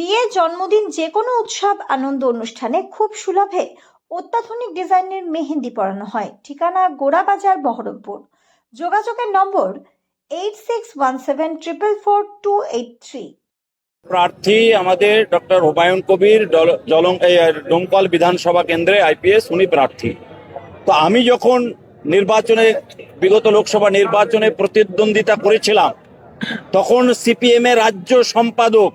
বিয়ে, জন্মদিন, যে কোনো উৎসব আনন্দ অনুষ্ঠানে খুব সুলভে অত্যাধুনিক ডিজাইনের মেহেন্দি পরানো হয়। ঠিকানা গোড়াবাজার, বহরমপুর। যোগাযোগের নম্বর 8617444283। প্রার্থী আমাদের ডক্টর হুমায়ুন কবির, ডোমকল বিধানসভা কেন্দ্রে আইপিএস, উনি প্রার্থী। তো আমি যখন বিগত লোকসভা নির্বাচনে প্রতিদ্বন্দ্বিতা করেছিলাম, তখন সিপিএম এর রাজ্য সম্পাদক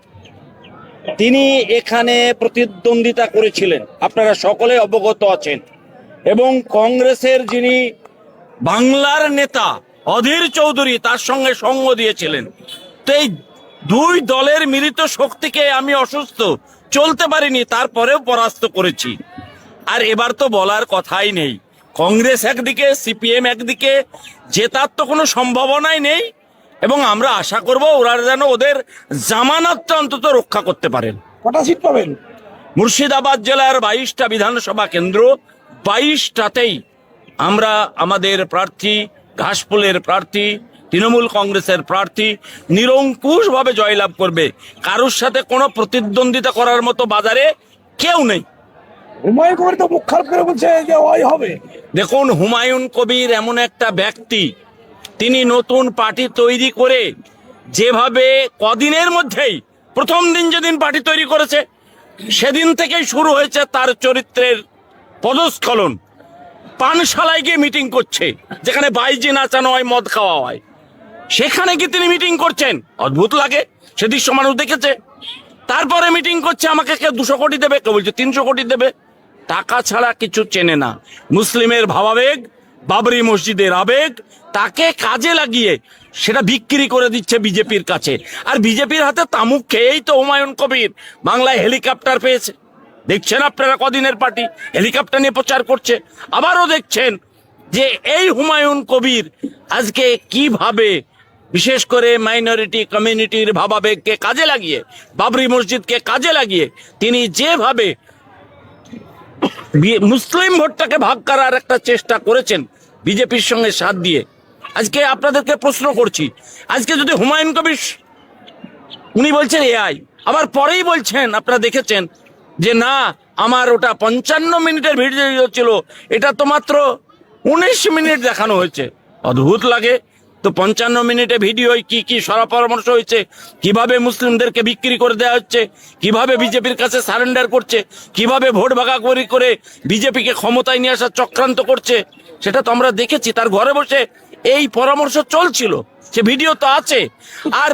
তিনি এখানে প্রতিদ্বন্দ্বিতা করেছিলেন, আপনারা সকলে অবগত আছেন। এবং কংগ্রেসের যিনি বাংলার নেতা অধীর চৌধুরী তার সঙ্গে সঙ্গ দিয়েছিলেন। তো এই দুই দলের মিলিত শক্তিকে আমি অসুস্থ চলতে পারিনি, তারপরেও পরাস্ত করেছি। আর এবার তো বলার কথাই নেই, কংগ্রেস একদিকে, সিপিএম একদিকে, জেতার তো কোনো সম্ভাবনাই নেই। এবং আমরা আশা করব ওরা যেন ওদের জামানতটা অন্তত রক্ষা করতে পারেন। কটা সিট পাবেন? মুর্শিদাবাদ জেলার 22টা বিধানসভা কেন্দ্র, 22টাতেই আমরা আমাদের প্রার্থী, ঘাসফুলের প্রার্থী, তৃণমূল কংগ্রেসের প্রার্থী নিরঙ্কুশভাবে জয়লাভ করবে। কারোর সাথে কোনো প্রতিদ্বন্দ্বিতা করার মতো বাজারে কেউ নেই। হুমায়ুন কবির তো মুখ খারাপ করে বলছে যে ওই হবে। দেখুন, হুমায়ুন কবির এমন একটা ব্যক্তি, তিনি নতুন পার্টি তৈরি করে যেভাবে কদিনের মধ্যেই, প্রথম দিন যেদিন পার্টি তৈরি করেছে সেদিন থেকেই শুরু হয়েছে তার চরিত্রের পদস্খলন। পানশালায় গিয়ে মিটিং করছে, যেখানে বাইজি নাচানো হয়, মদ খাওয়া হয়, সেখানে কি তিনি মিটিং করছেন? অদ্ভুত লাগে, সে দৃশ্য মানুষ দেখেছে। তারপরে মিটিং করছে, আমাকে কেউ 200 কোটি দেবে, কেউ বলছে 300 কোটি দেবে। টাকা ছাড়া কিছু চেনে না। মুসলিমের ভাবাবেগ, বাবরি মসজিদের আবেগ, তাকে কাজে লাগিয়ে সেটা বিক্রি করে দিচ্ছে বিজেপির কাছে। আর বিজেপির হাতে তামুক খেয়েই তো হুমায়ুন কবির বাংলায় হেলিকপ্টার পেয়েছে। দেখছেন আপনারা, কদিনের পার্টি হেলিকপ্টার নিয়ে প্রচার করছে। আবারও দেখছেন যে এই হুমায়ুন কবির আজকে কিভাবে বিশেষ করে মাইনরিটি কমিউনিটির ভাবাবেগকে কাজে লাগিয়ে, বাবরি মসজিদকে কাজে লাগিয়ে তিনি যেভাবে মুসলিম ভোটটাকে ভাগ করার একটা চেষ্টা করেছেন বিজেপির সঙ্গে সাথ দিয়ে। আজকে আপনাদেরকে প্রশ্ন করছি, আজকে যদি হুমায়ুন কবির, উনি বলছেন এআই, আবার পরেই বলছেন, আপনারা দেখেছেন যে না, আমার ওটা 55 মিনিটের ভিডিও ছিল, এটা তো মাত্র 19 মিনিট দেখানো হয়েছে। অদ্ভুত লাগে। তো 55 মিনিটে ভিডিও কি কি সরা পরামর্শ হয়েছে, কিভাবে মুসলিমদেরকে বিক্রি করে দেওয়া হচ্ছে, কিভাবে বিজেপির কাছে সারেন্ডার করছে, কিভাবে ভোট ভাগাভাগি করে বিজেপিকে ক্ষমতায় নিয়ে আসার চক্রান্ত করছে, সেটা তো আমরা দেখেছি। তার ঘরে বসে এই পরামর্শ চলছিল, সে ভিডিও তো আছে। আর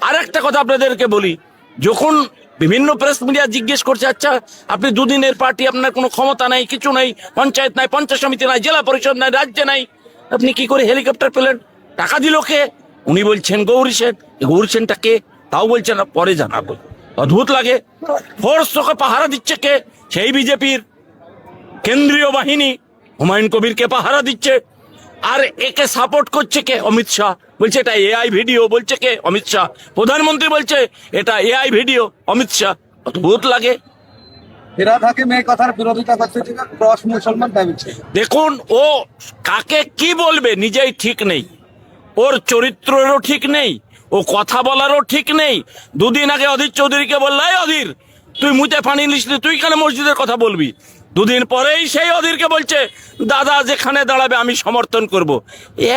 আরেকটা কথা আপনাদেরকে বলি, যখন বিভিন্ন প্রেস মিডিয়া জিজ্ঞেস করছে, আচ্ছা আপনি দুদিনের পার্টি, আপনার কোনো ক্ষমতা নাই, কিছু নাই, পঞ্চায়েত নাই, পঞ্চায়েত সমিতি নাই, জেলা পরিষদ নাই, রাজ্যে নাই, আপনি কি করে হেলিকপ্টার পেলেন? টাকা দিল কে? উনি বলছেন গৌরী সেন। গৌরী সেনটা কে তাও বলছেন না, পরে জানাবো। অদ্ভুত লাগে। ফোর্স তোকে পাহারা দিচ্ছে কে? সেই বিজেপির কেন্দ্রীয় বাহিনী হুমায়ুন কবিরকে পাহারা দিচ্ছে। আর একে সাপোর্ট করছে কে? অমিত শাহ বলছে এটা এআই ভিডিও, বলছে কে? অমিত শাহ। প্রধানমন্ত্রী বলছে এটা এআই ভিডিও, অমিত শাহ। অদ্ভুত লাগে। এরা থাকে মেয়ে কথার বিরোধিতা করছে, ক্রস মুসলমান দাবিছে। দেখুন, ও কাকে কি বলবে নিজেই ঠিক নেই, ওর চরিত্রেরও ঠিক নেই, ও কথা বলারও ঠিক নেই। দুদিন আগে অধীর চৌধুরীকে বলল, এই অধীর তুই মুতে পানি লিসলি, তুই কেন মসজিদের কথা বলবি? দুদিন পরেই সেই অধীরকে বলছে দাদা যেখানে দাঁড়াবে আমি সমর্থন করব।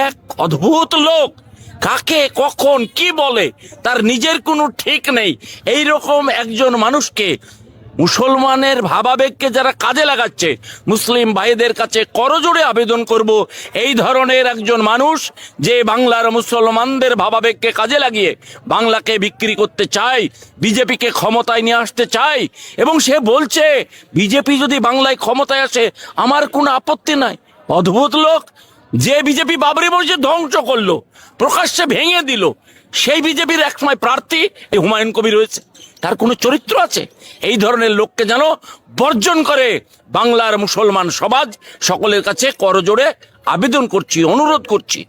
এক অদ্ভুত লোক, কাকে কখন কি বলে তার নিজের কোনো ঠিক নেই। এই রকম একজন মানুষকে, মুসলমানের ভাবাবেগকে যারা কাজে লাগাচ্ছে, মুসলিম ভাইদের কাছে করজোড়ে আবেদন করব, এই ধরনের একজন মানুষ যে বাংলার মুসলমানদের ভাবাবেগকে কাজে লাগিয়ে বাংলাকে বিক্রি করতে চায়, বিজেপিকে ক্ষমতায় নিয়ে আসতে চায়, এবং সে বলছে বিজেপি যদি বাংলায় ক্ষমতায় আসে আমার কোনো আপত্তি নাই। অদ্ভুত লোক। যে বিজেপি বাবরি মসজিদ ধ্বংস করলো, প্রকাশ্যে ভেঙে দিল, সেই বিজেপির একসময় প্রার্থী এই হুমায়ুন কবির রয়েছে। তার কোনো চরিত্র আছে? এই ধরনের লোককে যেন বর্জন করে বাংলার মুসলমান সমাজ সকলের কাছে করজোড়ে আবেদন করছি, অনুরোধ করছি।